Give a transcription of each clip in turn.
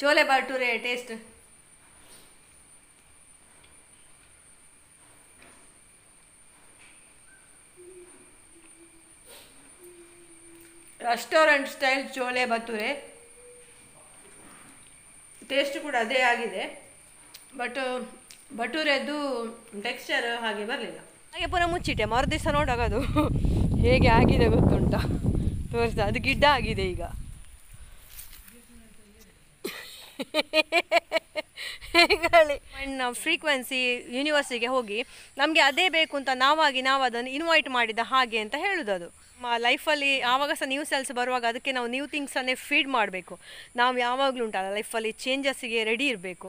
Chole bhature taste. Restaurant style chole bhature taste ಕೂಡ ಅದೇ ಆಗಿದೆ, ಬಟ್ ಭಟೂರೆದ್ದು ಟೆಕ್ಸ್ಚರ್ ಹಾಗೆ ಬರಲಿಲ್ಲ. ಹಾಗೆ ಪುನಃ ಮುಚ್ಚಿಟ್ಟೆ, ಮರುದಿವಸ ನೋಡುವಾಗ ಅದು ಹೇಗೆ ಆಗಿದೆ ಗೊತ್ತುಂಟ, ತೋರಿಸ್ತಾ ಅದು ಗಿಡ್ಡ ಆಗಿದೆ ಈಗ. ಹೇಳಿ ಫ್ರೀಕ್ವೆನ್ಸಿ ಯೂನಿವರ್ಸಿಗೆ ಹೋಗಿ ನಮಗೆ ಅದೇ ಬೇಕು ಅಂತ ನಾವು ಅದನ್ನು ಇನ್ವೈಟ್ ಮಾಡಿದ ಹಾಗೆ ಅಂತ ಹೇಳೋದು. ಅದು ಲೈಫಲ್ಲಿ ಆವಾಗ ಸಹ ನ್ಯೂ ಸೆಲ್ಸ್ ಬರುವಾಗ ಅದಕ್ಕೆ ನಾವು ನ್ಯೂ ಥಿಂಗ್ಸನ್ನೇ ಫೀಡ್ ಮಾಡಬೇಕು. ನಾವು ಯಾವಾಗಲೂ ಉಂಟಲ್ಲ ಲೈಫಲ್ಲಿ ಚೇಂಜಸ್ಸಿಗೆ ರೆಡಿ ಇರಬೇಕು.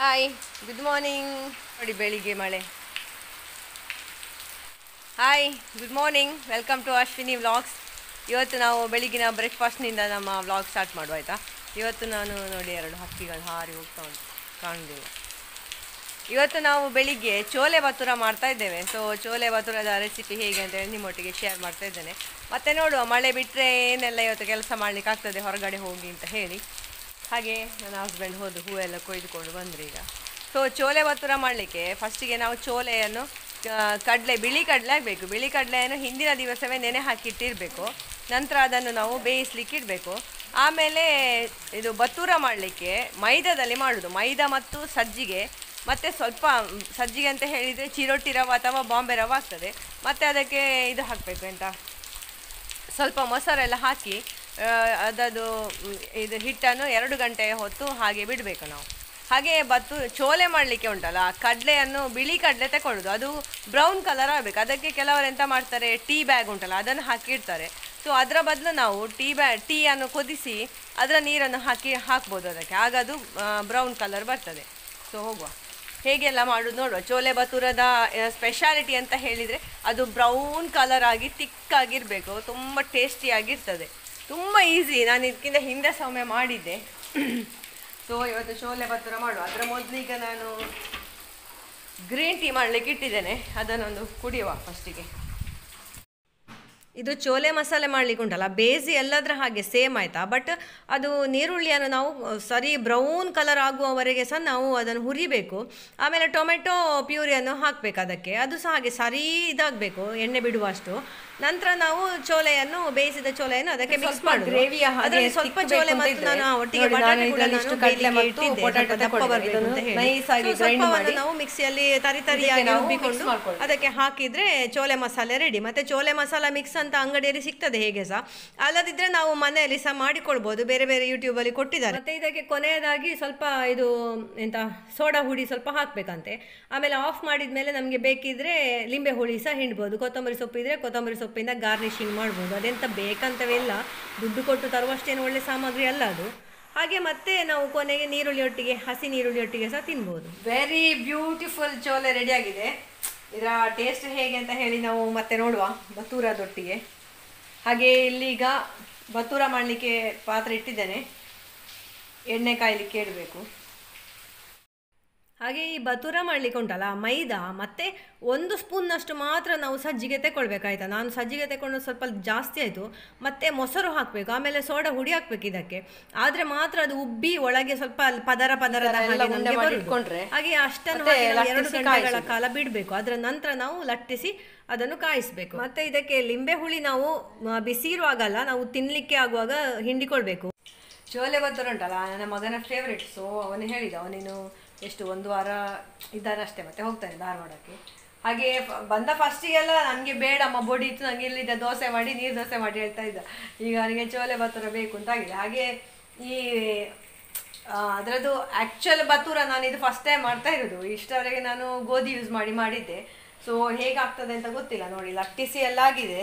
Hi, good morning. ನೋಡಿ ಬೆಳಿಗ್ಗೆ ಮಳೆ. Hi, good morning, welcome to Ashwini vlogs. ಇವತ್ತು ನಾವು ಬೆಳಿಗ್ಗಿನ ಬ್ರೇಕ್ಫಾಸ್ಟ್ನಿಂದ ನಮ್ಮ ವ್ಲಾಗ್ ಸ್ಟಾರ್ಟ್ ಮಾಡುವ ಆಯಿತಾ. ಇವತ್ತು ನಾನು ನೋಡಿ 2 ಹಕ್ಕಿಗಳು ಹಾರಿ ಹೋಗ್ತಾ ಉಂಟು, ಕಾಣಲಿಲ್ಲ. ಇವತ್ತು ನಾವು ಬೆಳಿಗ್ಗೆ ಚೋಲೆ ಭಟೂರ ಮಾಡ್ತಾ ಇದ್ದೇವೆ. ಸೊ ಚೋಲೆ ಭಟೂರದ ರೆಸಿಪಿ ಹೇಗೆ ಅಂತೇಳಿ ನಿಮ್ಮೊಟ್ಟಿಗೆ ಶೇರ್ ಮಾಡ್ತಾ ಇದ್ದೇನೆ. ಮತ್ತು ನೋಡುವ ಮಳೆ ಬಿಟ್ಟರೆ ಏನೆಲ್ಲ ಇವತ್ತು ಕೆಲಸ ಮಾಡಲಿಕ್ಕೆ ಆಗ್ತದೆ ಹೊರಗಡೆ ಹೋಗಿ ಅಂತ ಹೇಳಿ. ಹಾಗೆ ನನ್ನ ಹಸ್ಬೆಂಡ್ ಹೋದು ಹೂವೆಲ್ಲ ಕೊಯ್ದುಕೊಂಡು ಬಂದರು ಈಗ. ಸೊ ಚೋಲೆ ಭಟೂರ ಮಾಡಲಿಕ್ಕೆ ಫಸ್ಟಿಗೆ ನಾವು ಚೋಲೆಯನ್ನು ಬಿಳಿ ಕಡಲೆ ಆಗಬೇಕು. ಬಿಳಿ ಕಡಲೆಯನ್ನು ಹಿಂದಿನ ದಿವಸವೇ ನೆನೆ ಹಾಕಿಟ್ಟಿರಬೇಕು. ನಂತರ ಅದನ್ನು ನಾವು ಬೇಯಿಸ್ಲಿಕ್ಕೆ ಇಡಬೇಕು. ಆಮೇಲೆ ಇದು ಭಟೂರ ಮಾಡಲಿಕ್ಕೆ ಮೈದಾದಲ್ಲಿ ಮಾಡೋದು. ಮೈದಾ ಮತ್ತು ಸಜ್ಜಿಗೆ, ಮತ್ತು ಸ್ವಲ್ಪ ಸಜ್ಜಿಗೆ ಅಂತ ಹೇಳಿದರೆ ಚಿರೋಟಿ ರವೆ ಅಥವಾ ಬಾಂಬೆ ರವೆ ಆಗ್ತದೆ. ಮತ್ತು ಅದಕ್ಕೆ ಇದು ಹಾಕಬೇಕು, ಎಂತ ಸ್ವಲ್ಪ ಮೊಸರೆಲ್ಲ ಹಾಕಿ ಅದದು ಇದು ಹಿಟ್ಟನ್ನು 2 ಗಂಟೆ ಹೊತ್ತು ಹಾಗೆ ಬಿಡಬೇಕು ನಾವು. ಹಾಗೆ ಚೋಲೆ ಮಾಡಲಿಕ್ಕೆ ಉಂಟಲ್ಲ, ಕಡಲೆಯನ್ನು ಬಿಳಿ ಕಡಲೆ ತಗೊಳ್ಳೋದು, ಅದು ಬ್ರೌನ್ ಕಲರ್ ಆಗಬೇಕು. ಅದಕ್ಕೆ ಕೆಲವರು ಎಂತ ಮಾಡ್ತಾರೆ, ಟೀ ಬ್ಯಾಗ್ ಉಂಟಲ್ಲ ಅದನ್ನು ಹಾಕಿಡ್ತಾರೆ. ಸೊ ಅದರ ಬದಲು ನಾವು ಟೀಯನ್ನು ಕುದಿಸಿ ಅದರ ನೀರನ್ನು ಹಾಕ್ಬೋದು ಅದಕ್ಕೆ, ಆಗ ಅದು ಬ್ರೌನ್ ಕಲರ್ ಬರ್ತದೆ. ಸೊ ಹೋಗುವ ಹೇಗೆಲ್ಲ ಮಾಡೋದು ನೋಡುವ. ಚೋಲೆ ಭಟೂರದ ಸ್ಪೆಷಾಲಿಟಿ ಅಂತ ಹೇಳಿದರೆ ಅದು ಬ್ರೌನ್ ಕಲರ್ ಆಗಿ ತಿಕ್ಕಾಗಿರಬೇಕು, ತುಂಬ ಟೇಸ್ಟಿಯಾಗಿರ್ತದೆ, ತುಂಬ ಈಸಿ. ನಾನು ಇದಕ್ಕಿಂತ ಹಿಂದೆ ಸಮಯ ಮಾಡಿದ್ದೆ. ಸೊ ಇವತ್ತು ಚೋಲೆ ಭಟೂರ ಮಾಡುವ. ಅದರ ಮೊದಲೀಗ ನಾನು ಗ್ರೀನ್ ಟೀ ಮಾಡಲಿಕ್ಕೆ ಇಟ್ಟಿದ್ದೇನೆ, ಅದನ್ನೊಂದು ಕುಡಿಯುವ ಫಸ್ಟಿಗೆ. ಇದು ಚೋಲೆ ಮಸಾಲೆ ಮಾಡಲಿಕ್ಕೆ ಉಂಟಲ್ಲ, ಬೇಸಿ ಎಲ್ಲದರ ಹಾಗೆ ಸೇಮ್ ಆಯಿತಾ. ಬಟ್ ಅದು ನೀರುಳ್ಳಿಯನ್ನು ನಾವು ಸರಿ ಬ್ರೌನ್ ಕಲರ್ ಆಗುವವರೆಗೆ ಸಹ ನಾವು ಅದನ್ನು ಹುರಿಬೇಕು. ಆಮೇಲೆ ಟೊಮೆಟೊ ಪ್ಯೂರಿಯನ್ನು ಹಾಕಬೇಕು ಅದಕ್ಕೆ, ಅದು ಸಹ ಹಾಗೆ ಸರಿ ಇದಾಗಬೇಕು, ಎಣ್ಣೆ ಬಿಡುವಷ್ಟು. ನಂತರ ನಾವು ಚೋಲೆಯನ್ನು ಬೇಯಿಸಿದ ಚೋಲೆಯನ್ನು ಅದಕ್ಕೆ ಮಿಕ್ಸ್ ಮಾಡಿ ಗ್ರೇವಿಯ ಅದರಲ್ಲಿ ಸ್ವಲ್ಪ ಚೋಲೆ ಮತ್ತು ನಾನು ಒಟ್ಟಿಗೆ ನಾವು ಮಿಕ್ಸಿಯಲ್ಲಿ ತರಿಯಾಗಿ ರುಬ್ಬಿಕೊಂಡು ಅದಕ್ಕೆ ಹಾಕಿದ್ರೆ ಚೋಲೆ ಮಸಾಲೆ ರೆಡಿ. ಮತ್ತೆ ಚೋಲೆ ಮಸಾಲ ಮಿಕ್ಸ್ ಅಂತ ಅಂಗಡಿಯಲ್ಲಿ ಸಿಗ್ತದೆ ಹೇಗೆ ಸಹ, ಅಲ್ಲದಿದ್ರೆ ನಾವು ಮನೆಯಲ್ಲಿ ಸಹ ಮಾಡಿಕೊಳ್ಬೋದು, ಬೇರೆ ಬೇರೆ ಯೂಟ್ಯೂಬಲ್ಲಿ ಕೊಟ್ಟಿದ್ದಾರೆ. ಮತ್ತೆ ಇದಕ್ಕೆ ಕೊನೆಯದಾಗಿ ಸ್ವಲ್ಪ ಇದು ಎಂತ ಸೋಡಾ ಹುಡಿ ಸ್ವಲ್ಪ ಹಾಕಬೇಕಂತೆ. ಆಮೇಲೆ ಆಫ್ ಮಾಡಿದ ಮೇಲೆ ನಮಗೆ ಬೇಕಿದ್ರೆ ಲಿಂಬೆ ಹುಳಿ ಸಹ ಹಿಂಡ್ಬೋದು. ಕೊತ್ತಂಬರಿ ಸೊಪ್ಪು ಇದ್ರೆ ಕೊತ್ತಂಬರಿ ಸೊಪ್ಪಿಂದ ಗಾರ್ನಿಶಿಂಗ್ ಮಾಡ್ಬೋದು. ಅದೆಂತ ಬೇಕಂತವೇ ಇಲ್ಲ, ದುಡ್ಡು ಕೊಟ್ಟು ತರುವಷ್ಟೇನು ಒಳ್ಳೆ ಸಾಮಗ್ರಿ ಅಲ್ಲ ಅದು. ಹಾಗೆ ಮತ್ತೆ ನಾವು ಕೊನೆಗೆ ನೀರುಳ್ಳಿಯೊಟ್ಟಿಗೆ, ಹಸಿ ನೀರುಳ್ಳಿಯೊಟ್ಟಿಗೆ ಸಹ ತಿನ್ಬೋದು. ವೆರಿ ಬ್ಯೂಟಿಫುಲ್ ಚೋಲೆ ರೆಡಿಯಾಗಿದೆ. ಇದರ ಟೇಸ್ಟ್ ಹೇಗೆ ಅಂತ ಹೇಳಿ ನಾವು ಮತ್ತೆ ನೋಡುವ ಭಟೂರದೊಟ್ಟಿಗೆ. ಹಾಗೆ ಇಲ್ಲೀಗ ಭಟೂರ ಮಾಡಲಿಕ್ಕೆ ಪಾತ್ರೆ ಇಟ್ಟಿದ್ದೇನೆ, ಎಣ್ಣೆ ಕಾಯಲಿಕ್ಕೆ ಇಡಬೇಕು. ಹಾಗೆ ಈ ಭಟೂರ ಮಾಡಲಿಕ್ಕೆ ಉಂಟಲ್ಲ, ಮೈದಾ ಮತ್ತು 1 ಸ್ಪೂನ್ನಷ್ಟು ಮಾತ್ರ ನಾವು ಸಜ್ಜಿಗೆ ತಗೊಳ್ಬೇಕಾಯ್ತಾ. ನಾನು ಸಜ್ಜಿಗೆ ತಗೊಂಡು ಸ್ವಲ್ಪ ಜಾಸ್ತಿ ಆಯಿತು. ಮತ್ತು ಮೊಸರು ಹಾಕಬೇಕು, ಆಮೇಲೆ ಸೋಡಾ ಹುಡಿ ಹಾಕಬೇಕು ಇದಕ್ಕೆ. ಆದರೆ ಮಾತ್ರ ಅದು ಉಬ್ಬಿ ಒಳಗೆ ಸ್ವಲ್ಪ ಪದರದ ಹಾಗೆ ಅಷ್ಟನ್ನು 2 ಗಂಟೆಗಳ ಕಾಲ ಬಿಡಬೇಕು. ಅದರ ನಂತರ ನಾವು ಲಟ್ಟಿಸಿ ಅದನ್ನು ಕಾಯಿಸಬೇಕು. ಮತ್ತು ಇದಕ್ಕೆ ಲಿಂಬೆ ಹುಳಿ ನಾವು ಬಿಸಿ ಇರುವಾಗಲ್ಲ, ನಾವು ತಿನ್ನಲಿಕ್ಕೆ ಆಗುವಾಗ ಹಿಂಡಿಕೊಳ್ಬೇಕು. ಚೋಲೆ ಭಟೂರ ಉಂಟಲ್ಲ ನನ್ನ ಮಗನ ಫೇವ್ರೇಟ್. ಸೊ ಅವನು ಹೇಳಿದ, ಅವನೇನು ಎಷ್ಟು 1 ವಾರ ಇದ್ದಾನಷ್ಟೇ, ಮತ್ತೆ ಹೋಗ್ತಾನೆ ಧಾರವಾಡಕ್ಕೆ. ಹಾಗೆ ಬಂದ ಫಸ್ಟಿಗೆಲ್ಲ ನನಗೆ ಬೇಡಮ್ಮ ಬೊಡಿ ಇತ್ತು, ನನಗೆ ಇಲ್ಲಿದ್ದ ದೋಸೆ ಮಾಡಿ ನೀರು ದೋಸೆ ಮಾಡಿ ಹೇಳ್ತಾ ಇದ್ದ. ಈಗ ನನಗೆ ಚೋಲೆ ಭಟೂರ ಬೇಕು ಅಂತ ಆಗಿದೆ. ಹಾಗೆ ಈ ಅದರದ್ದು ಆ್ಯಕ್ಚುಯಲ್ ಭಟೂರ ನಾನು ಇದು ಫಸ್ಟ್ ಟೈಮ್ ಮಾಡ್ತಾ ಇರೋದು. ಇಷ್ಟವರೆಗೆ ನಾನು ಗೋಧಿ ಯೂಸ್ ಮಾಡಿದ್ದೆ. ಸೊ ಹೇಗಾಗ್ತದೆ ಅಂತ ಗೊತ್ತಿಲ್ಲ. ನೋಡಿ ಲಟ್ಟಿಸಿ ಎಲ್ಲ ಆಗಿದೆ,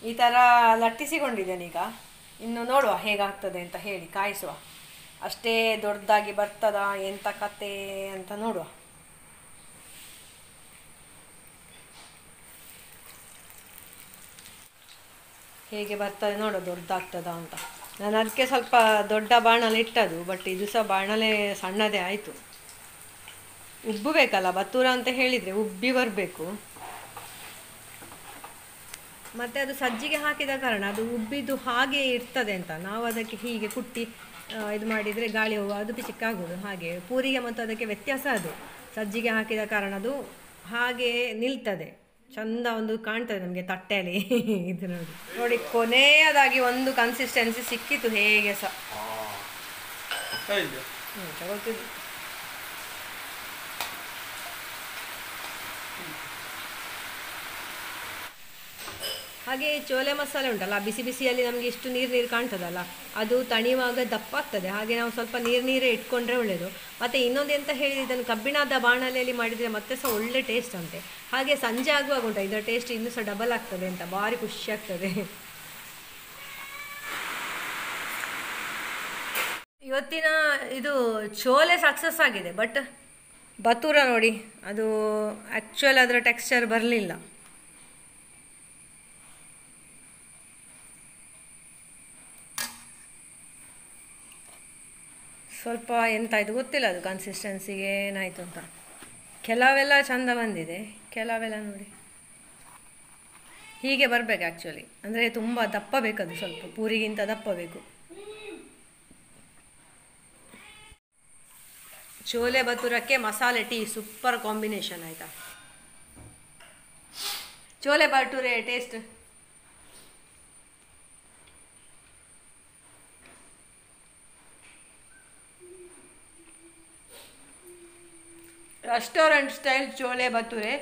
ಈ ಥರ ಲಟ್ಟಿಸಿಕೊಂಡಿದ್ದೇನೆ. ಈಗ ಇನ್ನು ನೋಡುವ ಹೇಗಾಗ್ತದೆ ಅಂತ ಹೇಳಿ ಕಾಯಿಸುವ. ಅಷ್ಟೇ ದೊಡ್ಡದಾಗಿ ಬರ್ತದ ಎಂಥ ಕತೆ ಅಂತ ನೋಡುವ. ಹೇಗೆ ಬರ್ತದೆ ನೋಡುವ, ದೊಡ್ಡದಾಗ್ತದ ಅಂತ. ನಾನು ಅದಕ್ಕೆ ಸ್ವಲ್ಪ ದೊಡ್ಡ ಬಾಣಲೆ ಇಟ್ಟದು, ಬಟ್ ಇದು ಸಹ ಬಾಣಲೆ ಸಣ್ಣದೇ ಆಯಿತು. ಉಬ್ಬಬೇಕಲ್ಲ ಭಟೂರ ಅಂತ ಹೇಳಿದರೆ, ಉಬ್ಬಿ ಬರಬೇಕು. ಮತ್ತು ಅದು ಸಜ್ಜಿಗೆ ಹಾಕಿದ ಕಾರಣ ಅದು ಉಬ್ಬಿದ್ದು ಹಾಗೆ ಇರ್ತದೆ ಅಂತ. ನಾವು ಅದಕ್ಕೆ ಹೀಗೆ ಕುಟ್ಟಿ ಇದು ಮಾಡಿದರೆ ಗಾಳಿ ಹೋಗುವ ಅದು ಚಿಕ್ಕಾಗೋದು. ಹಾಗೆ ಪೂರಿಗೆ ಮತ್ತು ಅದಕ್ಕೆ ವ್ಯತ್ಯಾಸ ಅದು. ಸಜ್ಜಿಗೆ ಹಾಕಿದ ಕಾರಣ ಅದು ಹಾಗೆ ನಿಲ್ತದೆ, ಚಂದ ಒಂದು ಕಾಣ್ತದೆ ನಮಗೆ ತಟ್ಟೆಯಲ್ಲಿ. ಇದು ನೋಡಿ ನೋಡಿ ಕೊನೆಯದಾಗಿ ಒಂದು ಕನ್ಸಿಸ್ಟೆನ್ಸಿ ಸಿಕ್ಕಿತು ಹೇಗೆ ಸಹ ತಗೊಳ್ತಿದ್ದು. ಹಾಗೆ ಚೋಲೆ ಮಸಾಲೆ ಉಂಟಲ್ಲ, ಬಿಸಿ ಬಿಸಿಯಲ್ಲಿ ನಮಗೆ ಇಷ್ಟು ನೀರು ನೀರು ಕಾಣ್ತದಲ್ಲ, ಅದು ತಣಿಯುವಾಗ ದಪ್ಪ ಆಗ್ತದೆ. ಹಾಗೆ ನಾವು ಸ್ವಲ್ಪ ನೀರೇ ಇಟ್ಕೊಂಡ್ರೆ ಒಳ್ಳೆಯದು. ಮತ್ತು ಇನ್ನೊಂದು ಎಂತ ಹೇಳಿದ್ರೆ, ಇದನ್ನು ಕಬ್ಬಿಣದ ಬಾಣಲೆಯಲ್ಲಿ ಮಾಡಿದರೆ ಮತ್ತೆ ಸಹ ಒಳ್ಳೆ ಟೇಸ್ಟ್ ಅಂತೆ. ಹಾಗೆ ಸಂಜೆ ಆಗುವಾಗ ಉಂಟು ಇದರ ಟೇಸ್ಟ್ ಇನ್ನೂ ಸಹ ಡಬಲ್ ಆಗ್ತದೆ ಅಂತ, ಭಾರಿ ಖುಷಿ ಆಗ್ತದೆ. ಇವತ್ತಿನ ಇದು ಚೋಲೆ ಸಕ್ಸಸ್ ಆಗಿದೆ. ಬಟ್ ಬತೂರ ನೋಡಿ, ಅದು ಆ್ಯಕ್ಚುಲ್ ಅದರ ಟೆಕ್ಸ್ಚರ್ ಬರಲಿಲ್ಲ. ಸ್ವಲ್ಪ ಎಂತಾಯಿತು ಗೊತ್ತಿಲ್ಲ, ಅದು ಕನ್ಸಿಸ್ಟೆನ್ಸಿಗೆ ಏನಾಯಿತು ಅಂತ. ಕೆಲವೆಲ್ಲ ಚೆಂದ ಬಂದಿದೆ, ಕೆಲವೆಲ್ಲ ನೋಡಿ ಹೀಗೆ ಬರಬೇಕು ಆ್ಯಕ್ಚುಲಿ. ಅಂದರೆ ತುಂಬ ದಪ್ಪ ಬೇಕದು, ಸ್ವಲ್ಪ ಪೂರಿಗಿಂತ ದಪ್ಪ ಬೇಕು. ಚೋಲೆ ಬತೂರಕ್ಕೆ ಮಸಾಲೆ ಟೀ ಸೂಪರ್ ಕಾಂಬಿನೇಷನ್ ಆಯಿತಾ. Chole bhature taste restaurant style chole bhature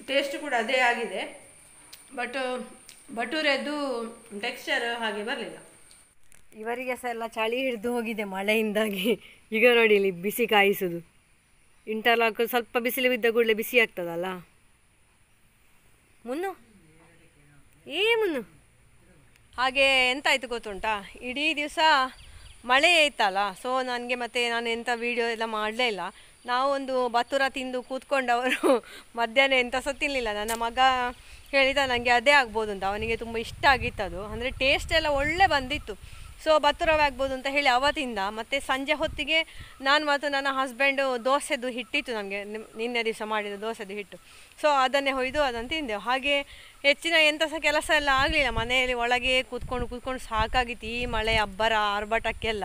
taste ಕೂಡ ಅದೇ ಆಗಿದೆ. ಬಟ್ ಭಟೂರೆದ್ದು ಟೆಕ್ಸ್ಚರ್ ಹಾಗೆ ಬರಲಿಲ್ಲ. ಇವರಿಗೆ ಸಹ ಎಲ್ಲ ಚಳಿ ಹಿಡಿದು ಹೋಗಿದೆ ಮಳೆಯಿಂದಾಗಿ. ಈಗ ನೋಡಿ ಇಲ್ಲಿ ಬಿಸಿ ಕಾಯಿಸೋದು, ಇಂಟರ್ಲಾಕ್ ಸ್ವಲ್ಪ ಬಿಸಿಲು ಬಿದ್ದ ಕೂಡಲೇ ಬಿಸಿ ಆಗ್ತದಲ್ಲ. ಮುನ್ನು ಮುನ್ನು ಹಾಗೆ ಎಂತಾಯಿತು ಗೊತ್ತುಂಟಾ, ಇಡೀ ದಿವಸ ಮಳೆ ಇತ್ತಲ್ಲ. ಸೊ ನನಗೆ ಮತ್ತೆ ನಾನು ಎಂಥ ವೀಡಿಯೋ ಎಲ್ಲ ಮಾಡಲೇ ಇಲ್ಲ. ನಾವೊಂದು ಭತ್ತೂರ ತಿಂದು ಕೂತ್ಕೊಂಡವರು ಮಧ್ಯಾಹ್ನ ಎಂಥ ಸಹ ತಿನ್ನಲಿಲ್ಲ. ನನ್ನ ಮಗ ಹೇಳಿದ ನನಗೆ ಅದೇ ಆಗ್ಬೋದು ಅಂತ, ಅವನಿಗೆ ತುಂಬ ಇಷ್ಟ ಆಗಿತ್ತು ಅದು. ಅಂದರೆ ಟೇಸ್ಟ್ ಎಲ್ಲ ಒಳ್ಳೆ ಬಂದಿತ್ತು. ಸೊ ಭತ್ತೂರವೇ ಆಗ್ಬೋದು ಅಂತ ಹೇಳಿ ಅವತ್ತಿಂದ. ಮತ್ತು ಸಂಜೆ ಹೊತ್ತಿಗೆ ನಾನು ಮತ್ತು ನನ್ನ ಹಸ್ಬೆಂಡು ದೋಸೆದು ಹಿಟ್ಟಿತ್ತು ನಮಗೆ, ನಿನ್ನೆ ದಿವಸ ಮಾಡಿದ ದೋಸೆದು ಹಿಟ್ಟು. ಸೊ ಅದನ್ನೇ ಹೊಯ್ದು ಅದನ್ನು ತಿಂದೆವು. ಹಾಗೆ ಹೆಚ್ಚಿನ ಎಂಥ ಸಹ ಕೆಲಸ ಎಲ್ಲ ಆಗಲಿಲ್ಲ, ಮನೆಯಲ್ಲಿ ಒಳಗೆ ಕೂತ್ಕೊಂಡು ಸಾಕಾಗಿತ್ತು. ಈ ಮಳೆ ಅಬ್ಬರ ಆರ್ಭಟಕ್ಕೆಲ್ಲ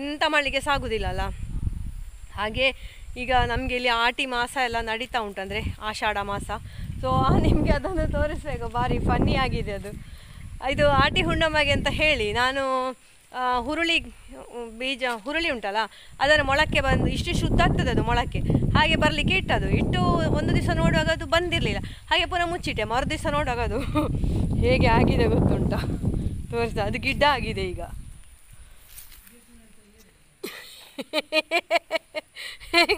ಎಂಥ ಮಾಡಲಿಕ್ಕೆ ಸಾಗುವುದಿಲ್ಲಲ್ಲ. ಹಾಗೆ ಈಗ ನಮಗೆ ಇಲ್ಲಿ ಆಟಿ ಮಾಸ ಎಲ್ಲ ನಡೀತಾ ಉಂಟು, ಅಂದರೆ ಆಷಾಢ ಮಾಸ. ಸೊ ನಿಮಗೆ ಅದನ್ನು ತೋರಿಸ್ಬೇಕು, ಭಾರಿ ಫನ್ನಿ ಆಗಿದೆ ಅದು. ಇದು ಆಟಿ ಹುಣ್ಣಮ್ಮಗೆ ಅಂತ ಹೇಳಿ ನಾನು ಹುರುಳಿ ಬೀಜ ಹುರುಳಿ ಉಂಟಲ್ಲ, ಅದನ್ನು ಮೊಳಕ್ಕೆ ಬಂದು ಇಷ್ಟು ಶುದ್ಧ ಆಗ್ತದೆ ಅದು ಮೊಳಕ್ಕೆ. ಹಾಗೆ ಬರಲಿಕ್ಕೆ ಇಟ್ಟು ಒಂದು ದಿವಸ ನೋಡುವಾಗ ಅದು ಬಂದಿರಲಿಲ್ಲ. ಹಾಗೆ ಪುನಃ ಮುಚ್ಚಿಟ್ಟೆ. ಮರು ದಿವಸ ನೋಡುವಾಗ ಅದು ಹೇಗೆ ಆಗಿದೆ ಗೊತ್ತುಂಟ, ತೋರಿಸ್ತಾ ಅದು ಗಿಡ್ಡ ಆಗಿದೆ ಈಗ.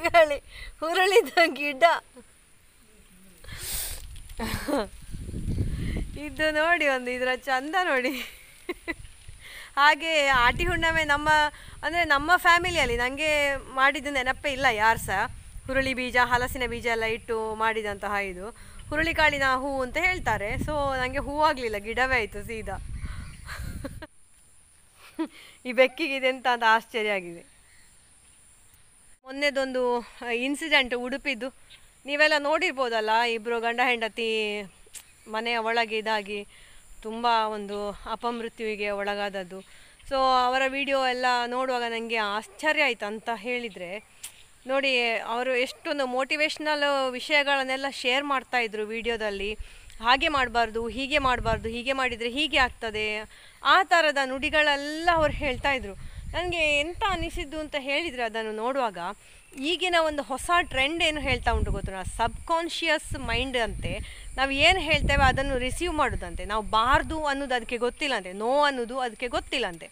ಹೇಳಿ ಹುರುಳಿದ ಗಿಡ್ಡ ಇದು ನೋಡಿ, ಒಂದು ಇದರ ಚಂದ ನೋಡಿ. ಹಾಗೆ ಆಟಿ ಹುಣ್ಣಮೆ ನಮ್ಮ ಫ್ಯಾಮಿಲಿಯಲ್ಲಿ ನನಗೆ ಮಾಡಿದ್ದು ನೆನಪೇ ಇಲ್ಲ ಯಾರು ಸಹ. ಹುರುಳಿ ಬೀಜ ಹಲಸಿನ ಬೀಜ ಎಲ್ಲ ಇಟ್ಟು ಮಾಡಿದಂತಹ ಇದು ಹುರುಳಿಕಾಳಿನ ಹೂವು ಅಂತ ಹೇಳ್ತಾರೆ. ಸೊ ನನಗೆ ಹೂವಾಗಲಿಲ್ಲ, ಗಿಡವೇ ಆಯಿತು ಸೀದಾ. ಈ ಬೆಕ್ಕಿಗಿದೆ ಅಂತ ಅಂತ ಆಶ್ಚರ್ಯ ಆಗಿದೆ. ಮೊನ್ನೆದೊಂದು ಇನ್ಸಿಡೆಂಟ್ ಉಡುಪಿದ್ದು ನೀವೆಲ್ಲ ನೋಡಿರ್ಬೋದಲ್ಲ, ಇಬ್ಬರು ಗಂಡ ಹೆಂಡತಿ ಮನೆಯ ಒಳಗೆ ಇದಾಗಿ ತುಂಬ ಒಂದು ಅಪಮೃತ್ಯುವಿಗೆ ಒಳಗಾದದ್ದು. ಸೊ ಅವರ ವಿಡಿಯೋ ಎಲ್ಲ ನೋಡುವಾಗ ನನಗೆ ಆಶ್ಚರ್ಯ ಆಯಿತು. ಅಂತ ಹೇಳಿದರೆ ನೋಡಿ, ಅವರು ಎಷ್ಟೊಂದು ಮೋಟಿವೇಶ್ನಲ್ ವಿಷಯಗಳನ್ನೆಲ್ಲ ಶೇರ್ ಮಾಡ್ತಾಯಿದ್ರು ವಿಡಿಯೋದಲ್ಲಿ. ಹಾಗೆ ಮಾಡಬಾರ್ದು, ಹೀಗೆ ಮಾಡಬಾರ್ದು, ಹೀಗೆ ಮಾಡಿದರೆ ಹೀಗೆ ಆಗ್ತದೆ, ಆ ಥರದ ನುಡಿಗಳೆಲ್ಲ ಅವ್ರು ಹೇಳ್ತಾಯಿದ್ರು. ನನಗೆ ಎಂತ ಅನಿಸಿದ್ದು ಅಂತ ಹೇಳಿದರೆ, ಅದನ್ನು ನೋಡುವಾಗ ಈಗಿನ ಒಂದು ಹೊಸ ಟ್ರೆಂಡ್ ಏನು ಹೇಳ್ತಾ ಉಂಟು ಗೊತ್ತು, ಸಬ್ಕಾನ್ಷಿಯಸ್ ಮೈಂಡ್ ಅಂತೆ. ನಾವು ಏನು ಹೇಳ್ತೇವೆ ಅದನ್ನು ರಿಸೀವ್ ಮಾಡೋದಂತೆ. ನಾವು ಬಾರ್ದು ಅನ್ನೋದು ಅದಕ್ಕೆ ಗೊತ್ತಿಲ್ಲಂತೆ, ನೋ ಅನ್ನೋದು ಅದಕ್ಕೆ ಗೊತ್ತಿಲ್ಲಂತೆ.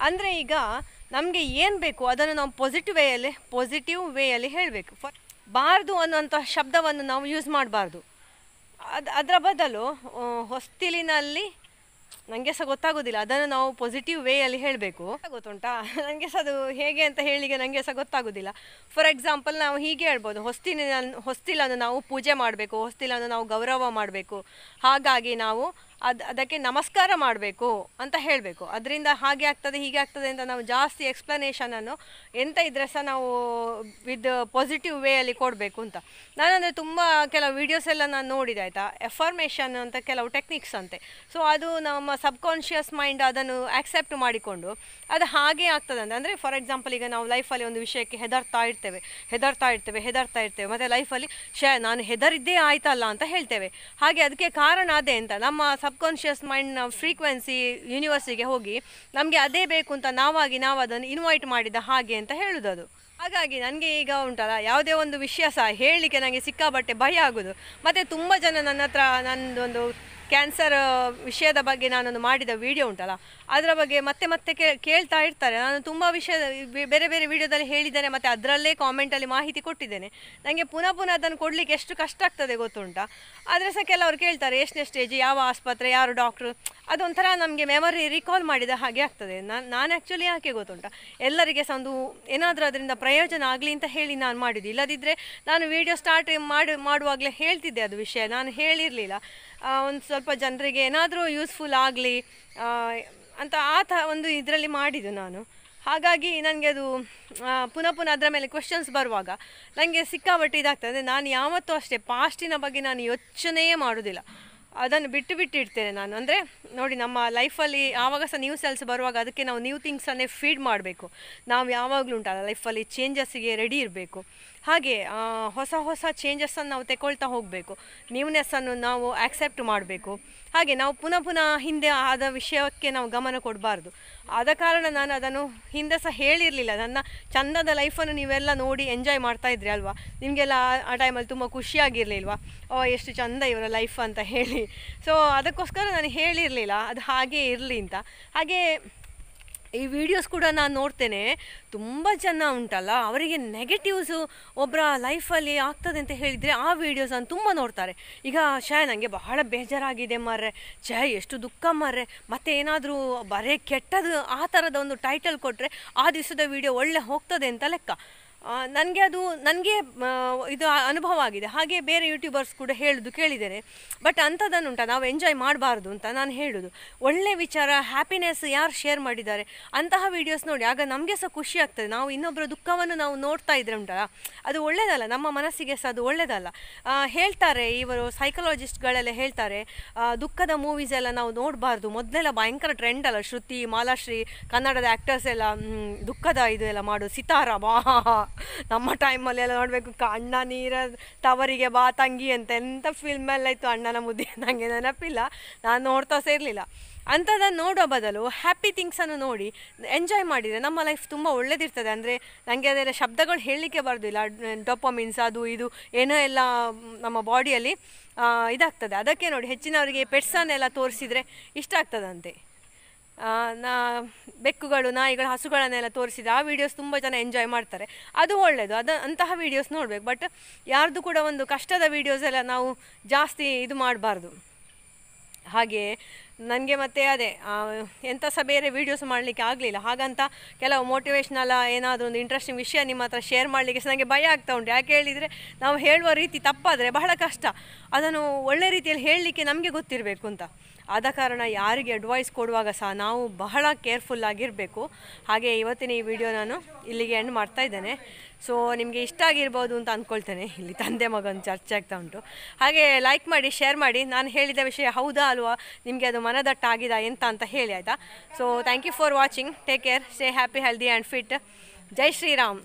ಅಂದರೆ ಈಗ ನಮಗೆ ಏನು ಬೇಕು ಅದನ್ನು ನಾವು ಪಾಸಿಟಿವ್ ವೇಯಲ್ಲಿ ಹೇಳಬೇಕು. ಬಾರ್ದು ಅನ್ನುವಂಥ ಶಬ್ದವನ್ನು ನಾವು ಯೂಸ್ ಮಾಡಬಾರ್ದು. ಅದರ ಬದಲು ಹೊಸ್ತಿಲಿನಲ್ಲಿ ನನಗೆ ಸಹ ಗೊತ್ತಾಗೋದಿಲ್ಲ, ಅದನ್ನು ನಾವು ಪಾಸಿಟಿವ್ ವೇಯಲ್ಲಿ ಹೇಳಬೇಕು. ಗೊತ್ತುಂಟಾ, ನನಗೆ ಸಹ ಅದು ಹೇಗೆ ಅಂತ ಹೇಳಿಗೆ ನನಗೆ ಸಹ ಗೊತ್ತಾಗೋದಿಲ್ಲ. ಫಾರ್ ಎಕ್ಸಾಂಪಲ್ ನಾವು ಹೀಗೆ ಹೇಳ್ಬೋದು, ಹೊಸ್ತಿಲನ್ನು ನಾವು ಪೂಜೆ ಮಾಡಬೇಕು, ಹೊಸ್ತಿಲನ್ನು ನಾವು ಗೌರವ ಮಾಡಬೇಕು, ಹಾಗಾಗಿ ನಾವು ಅದಕ್ಕೆ ನಮಸ್ಕಾರ ಮಾಡಬೇಕು ಅಂತ ಹೇಳಬೇಕು. ಅದರಿಂದ ಹಾಗೆ ಆಗ್ತದೆ ಹೀಗೆ ಆಗ್ತದೆ ಅಂತ ನಾವು ಜಾಸ್ತಿ ಎಕ್ಸ್ಪ್ಲನೇಷನನ್ನು ಎಂತ ಇದ್ರೆ ಸಹ ನಾವು ವಿತ್ ಪಾಸಿಟಿವ್ ವೇಯಲ್ಲಿ ಕೊಡಬೇಕು ಅಂತ. ನಾನಂದರೆ ತುಂಬ ಕೆಲವು ವೀಡಿಯೋಸ್ ಎಲ್ಲ ನಾನು ನೋಡಿದೆ ಆಯಿತಾ, ಎಫರ್ಮೇಷನ್ ಅಂತ ಕೆಲವು ಟೆಕ್ನಿಕ್ಸ್ ಅಂತೆ. ಸೊ ಅದು ನಮ್ಮ ಸಬ್ಕಾನ್ಷಿಯಸ್ ಮೈಂಡ್ ಅದನ್ನು ಆಕ್ಸೆಪ್ಟ್ ಮಾಡಿಕೊಂಡು ಅದು ಹಾಗೆ ಆಗ್ತದಂತೆ. ಅಂದರೆ ಫಾರ್ ಎಕ್ಸಾಂಪಲ್ ಈಗ ನಾವು ಲೈಫಲ್ಲಿ ಒಂದು ವಿಷಯಕ್ಕೆ ಹೆದರ್ತಾ ಇರ್ತೇವೆ ಮತ್ತು ಲೈಫಲ್ಲಿ ನಾನು ಹೆದರಿದ್ದೇ ಆಯ್ತಲ್ಲ ಅಂತ ಹೇಳ್ತೇವೆ. ಹಾಗೆ ಅದಕ್ಕೆ ಕಾರಣ ಅದೇ ಅಂತ, ನಮ್ಮ ಸಬ್ಕಾನ್ಷಿಯಸ್ ಮೈಂಡ್ನ ಫ್ರೀಕ್ವೆನ್ಸಿ ಯೂನಿವರ್ಸಿಗೆ ಹೋಗಿ ನಮಗೆ ಅದೇ ಬೇಕು ಅಂತ ನಾವು ಅದನ್ನು ಇನ್ವೈಟ್ ಮಾಡಿದ ಹಾಗೆ ಅಂತ ಹೇಳುವುದು ಅದು. ಹಾಗಾಗಿ ನನಗೆ ಈಗ ಉಂಟಲ್ಲ ಯಾವುದೇ ಒಂದು ವಿಷಯ ಸಹ ಹೇಳಲಿಕ್ಕೆ ನನಗೆ ಸಿಕ್ಕಾಬಟ್ಟೆ ಭಯ ಆಗೋದು. ಮತ್ತು ತುಂಬ ಜನ ನನ್ನ ಹತ್ರ ನನ್ನದೊಂದು ಕ್ಯಾನ್ಸರ್ ವಿಷಯದ ಬಗ್ಗೆ ನಾನೊಂದು ಮಾಡಿದ ವಿಡಿಯೋ ಉಂಟಲ್ಲ ಅದರ ಬಗ್ಗೆ ಮತ್ತೆ ಕೇಳ್ತಾ ಇರ್ತಾರೆ. ನಾನು ತುಂಬ ವಿಷಯ ಬೇರೆ ವಿಡಿಯೋದಲ್ಲಿ ಹೇಳಿದ್ದೇನೆ ಮತ್ತು ಅದರಲ್ಲೇ ಕಾಮೆಂಟಲ್ಲಿ ಮಾಹಿತಿ ಕೊಟ್ಟಿದ್ದೇನೆ. ನನಗೆ ಪುನಃ ಅದನ್ನು ಕೊಡಲಿಕ್ಕೆ ಎಷ್ಟು ಕಷ್ಟ ಆಗ್ತದೆ ಗೊತ್ತುಂಟಾ. ಆದರೆ ಸಹ ಕೆಲವರು ಕೇಳ್ತಾರೆ ಎಷ್ಟನೇ ಸ್ಟೇಜ್, ಯಾವ ಆಸ್ಪತ್ರೆ, ಯಾರು ಡಾಕ್ಟ್ರು, ಅದೊಂಥರ ನಮಗೆ ಮೆಮರಿ ರೀಕಾಲ್ ಮಾಡಿದ ಹಾಗೆ ಆಗ್ತದೆ. ನಾನು ಆ್ಯಕ್ಚುಲಿ ಯಾಕೆ ಗೊತ್ತುಂಟಾ, ಎಲ್ಲರಿಗೆ ಸಹ ಒಂದು ಏನಾದರೂ ಅದರಿಂದ ಪ್ರಯೋಜನ ಆಗಲಿ ಅಂತ ಹೇಳಿ ನಾನು ಮಾಡಿದ್ದು. ಇಲ್ಲದಿದ್ದರೆ ನಾನು ವಿಡಿಯೋ ಸ್ಟಾರ್ಟ್ ಮಾಡುವಾಗಲೇ ಹೇಳ್ತಿದ್ದೆ ಅದು ವಿಷಯ, ನಾನು ಹೇಳಿರಲಿಲ್ಲ. ಒಂದು ಸ್ವಲ್ಪ ಜನರಿಗೆ ಏನಾದರೂ ಯೂಸ್ಫುಲ್ ಆಗಲಿ ಅಂತ ಒಂದು ಇದರಲ್ಲಿ ಮಾಡಿದ್ದು ನಾನು. ಹಾಗಾಗಿ ನನಗೆ ಅದು ಪುನಃ ಅದರ ಮೇಲೆ ಕ್ವೆಶ್ಚನ್ಸ್ ಬರುವಾಗ ನನಗೆ ಸಿಕ್ಕಾಬಟ್ಟೆ ಇದಾಗ್ತದೆ. ನಾನು ಯಾವತ್ತೂ ಅಷ್ಟೇ ಪಾಸ್ಟಿನ ಬಗ್ಗೆ ನಾನು ಯೋಚನೆಯೇ ಮಾಡೋದಿಲ್ಲ, ಅದನ್ನು ಬಿಟ್ಟಿರ್ತೇನೆ ನಾನು. ಅಂದರೆ ನೋಡಿ, ನಮ್ಮ ಲೈಫಲ್ಲಿ ಆವಾಗ ಸಹ ನ್ಯೂ ಸೆಲ್ಸ್ ಬರುವಾಗ ಅದಕ್ಕೆ ನಾವು ನ್ಯೂ ಥಿಂಗ್ಸನ್ನೇ ಫೀಡ್ ಮಾಡಬೇಕು. ನಾವು ಯಾವಾಗಲೂ ಉಂಟಲ್ಲ ಲೈಫಲ್ಲಿ ಚೇಂಜಸ್ಸಿಗೆ ರೆಡಿ ಇರಬೇಕು. ಹಾಗೆ ಹೊಸ ಚೇಂಜಸ್ಸನ್ನು ನಾವು ತಗೊಳ್ತಾ ಹೋಗಬೇಕು, ನ್ಯೂನೆಸ್ಸನ್ನು ನಾವು ಆಕ್ಸೆಪ್ಟ್ ಮಾಡಬೇಕು. ಹಾಗೆ ನಾವು ಪುನಃ ಹಿಂದೆ ಆದ ವಿಷಯಕ್ಕೆ ನಾವು ಗಮನ ಕೊಡಬಾರ್ದು. ಆದ ಕಾರಣ ನಾನು ಅದನ್ನು ಹಿಂದೆ ಸಹ ಹೇಳಿರಲಿಲ್ಲ. ನನ್ನ ಚಂದದ ಲೈಫನ್ನು ನೀವೆಲ್ಲ ನೋಡಿ ಎಂಜಾಯ್ ಮಾಡ್ತಾಯಿದ್ರಿ ಅಲ್ವಾ, ನಿಮಗೆಲ್ಲ ಆ ಟೈಮಲ್ಲಿ ತುಂಬ ಖುಷಿಯಾಗಿರಲಿಲ್ವಾ, ಎಷ್ಟು ಚಂದ ಇವರ ಲೈಫ್ ಅಂತ ಹೇಳಿ. ಸೊ ಅದಕ್ಕೋಸ್ಕರ ನಾನು ಹೇಳಿರಲಿಲ್ಲ ಅದು ಹಾಗೇ ಇರಲಿ ಅಂತ. ಹಾಗೆ ಈ ವಿಡಿಯೋಸ್ ಕೂಡ ನಾನು ನೋಡ್ತೇನೆ, ತುಂಬ ಜನ ಉಂಟಲ್ಲ ಅವರಿಗೆ ನೆಗೆಟಿವ್ಸು ಒಬ್ಬರ ಲೈಫಲ್ಲಿ ಆಗ್ತದೆ ಅಂತ ಹೇಳಿದರೆ ಆ ವೀಡಿಯೋಸನ್ನು ತುಂಬ ನೋಡ್ತಾರೆ. ಈಗ ನನಗೆ ಬಹಳ ಬೇಜಾರಾಗಿದೆ ಮರ್ರೆ, ಎಷ್ಟು ದುಃಖ ಮರ್ರೆ, ಮತ್ತು ಏನಾದರೂ ಬರೇ ಕೆಟ್ಟದು ಆ ಥರದ ಒಂದು ಟೈಟಲ್ ಕೊಟ್ಟರೆ ಆ ದಿವಸದ ವಿಡಿಯೋ ಒಳ್ಳೆ ಹೋಗ್ತದೆ ಅಂತ ಲೆಕ್ಕ. ನನಗೆ ಇದು ಅನುಭವ ಆಗಿದೆ. ಹಾಗೆ ಬೇರೆ ಯೂಟ್ಯೂಬರ್ಸ್ ಕೂಡ ಕೇಳಿದ್ದೇನೆ. ಬಟ್ ಅಂಥದ್ದನ್ನುಂಟ ನಾವು ಎಂಜಾಯ್ ಮಾಡಬಾರ್ದು ಅಂತ ನಾನು ಹೇಳೋದು. ಒಳ್ಳೆ ವಿಚಾರ, ಹ್ಯಾಪಿನೆಸ್ ಯಾರು ಶೇರ್ ಮಾಡಿದ್ದಾರೆ ಅಂತಹ ವೀಡಿಯೋಸ್ ನೋಡಿ, ಆಗ ನಮಗೆ ಸಹ ಖುಷಿ ಆಗ್ತದೆ. ನಾವು ಇನ್ನೊಬ್ಬರ ದುಃಖವನ್ನು ನಾವು ನೋಡ್ತಾ ಇದ್ರೆ ಉಂಟಲ್ಲ ಅದು ಒಳ್ಳೆಯದಲ್ಲ, ನಮ್ಮ ಮನಸ್ಸಿಗೆ ಸಹ ಅದು ಒಳ್ಳೆಯದಲ್ಲ. ಹೇಳ್ತಾರೆ ಇವರು ಸೈಕಾಲಜಿಸ್ಟ್ಗಳೆಲ್ಲ ಹೇಳ್ತಾರೆ, ದುಃಖದ ಮೂವೀಸ್ ಎಲ್ಲ ನಾವು ನೋಡಬಾರ್ದು. ಮೊದಲೆಲ್ಲ ಭಯಂಕರ ಟ್ರೆಂಡ್ ಅಲ್ಲ, ಶ್ರುತಿ, ಮಾಲಾಶ್ರೀ, ಕನ್ನಡದ ಆ್ಯಕ್ಟರ್ಸ್ ಎಲ್ಲ ದುಃಖದ ಇದು ಎಲ್ಲ ಮಾಡೋದು, ಸಿತಾರ ನಮ್ಮ ಟೈಮಲ್ಲೆಲ್ಲ ನೋಡಬೇಕು, ಅಣ್ಣ ನೀರ ತವರಿಗೆ ಬಾ ತಂಗಿ ಅಂತ ಎಂಥ ಫಿಲ್ಮೆಲ್ಲ ಇತ್ತು, ಅಣ್ಣನ ಮುದ್ದೆ, ನನಗೆ ನೆನಪಿಲ್ಲ, ನಾನು ನೋಡ್ತಾ ಸಹ ಇರಲಿಲ್ಲ. ಅಂಥದ್ದನ್ನು ನೋಡೋ ಬದಲು ಹ್ಯಾಪಿ ಥಿಂಗ್ಸನ್ನು ನೋಡಿ ಎಂಜಾಯ್ ಮಾಡಿದರೆ ನಮ್ಮ ಲೈಫ್ ತುಂಬ ಒಳ್ಳೆದಿರ್ತದೆ. ಅಂದರೆ ನನಗೆ ಅದೆಲ್ಲ ಶಬ್ದಗಳು ಹೇಳಲಿಕ್ಕೆ ಬರೋದಿಲ್ಲ. ಡೋಪಮಿನ್ಸ್ ಅದು ಇದು ಏನೋ ಎಲ್ಲ ನಮ್ಮ ಬಾಡಿಯಲ್ಲಿ ಇದಾಗ್ತದೆ. ಅದಕ್ಕೆ ನೋಡಿ ಹೆಚ್ಚಿನವರಿಗೆ ಪೆಟ್ಸನ್ನೆಲ್ಲ ತೋರಿಸಿದರೆ ಇಷ್ಟ ಆಗ್ತದಂತೆ. ಬೆಕ್ಕುಗಳು, ನಾಯಿಗಳು, ಹಸುಗಳನ್ನೆಲ್ಲ ತೋರಿಸಿದ ಆ ವೀಡಿಯೋಸ್ ತುಂಬ ಜನ ಎಂಜಾಯ್ ಮಾಡ್ತಾರೆ, ಅದು ಒಳ್ಳೆಯದು. ಅಂತಹ ವೀಡಿಯೋಸ್ ನೋಡಬೇಕು. ಬಟ್ ಯಾರ್ದು ಕೂಡ ಒಂದು ಕಷ್ಟದ ವೀಡಿಯೋಸ್ ಎಲ್ಲ ನಾವು ಜಾಸ್ತಿ ಇದು ಮಾಡಬಾರ್ದು. ಹಾಗೆ ನನಗೆ ಮತ್ತೆ ಅದೇ ಎಂಥ ಸಹ ಬೇರೆ ವೀಡಿಯೋಸ್ ಮಾಡಲಿಕ್ಕೆ ಆಗಲಿಲ್ಲ. ಹಾಗಂತ ಕೆಲವು ಮೋಟಿವೇಶ್ನಲ್ಲ ಏನಾದರೂ ಒಂದು ಇಂಟ್ರೆಸ್ಟಿಂಗ್ ವಿಷಯ ನಿಮ್ಮ ಹತ್ರ ಶೇರ್ ಮಾಡಲಿಕ್ಕೆ ನನಗೆ ಭಯ ಆಗ್ತಾ ಉಂಟು. ಯಾಕೆ ಹೇಳಿದರೆ ನಾವು ಹೇಳುವ ರೀತಿ ತಪ್ಪಾದರೆ ಬಹಳ ಕಷ್ಟ, ಅದನ್ನು ಒಳ್ಳೆ ರೀತಿಯಲ್ಲಿ ಹೇಳಲಿಕ್ಕೆ ನಮಗೆ ಗೊತ್ತಿರಬೇಕು ಅಂತ. ಆದ ಕಾರಣ ಯಾರಿಗೆ ಅಡ್ವೈಸ್ ಕೊಡುವಾಗ ಸಹ ನಾವು ಬಹಳ ಕೇರ್ಫುಲ್ಲಾಗಿರಬೇಕು. ಹಾಗೆ ಇವತ್ತಿನ ಈ ವಿಡಿಯೋ ನಾನು ಇಲ್ಲಿಗೆ ಎಂಡ್ ಮಾಡ್ತಾ ಇದ್ದೇನೆ. ಸೊ ನಿಮಗೆ ಇಷ್ಟ ಆಗಿರ್ಬೋದು ಅಂತ ಅಂದ್ಕೊಳ್ತೇನೆ. ಇಲ್ಲಿ ತಂದೆ ಮಗನ ಚರ್ಚೆ ಆಗ್ತಾ ಉಂಟು. ಹಾಗೆ ಲೈಕ್ ಮಾಡಿ, ಶೇರ್ ಮಾಡಿ. ನಾನು ಹೇಳಿದ ವಿಷಯ ಹೌದಾ ಅಲ್ವಾ, ನಿಮಗೆ ಅದು ಮನದಟ್ಟಾಗಿದಾ ಎಂತ ಅಂತ ಹೇಳಿ, ಆಯಿತಾ. So thank you for watching. Take care, stay happy, healthy and fit. Jai Shriram.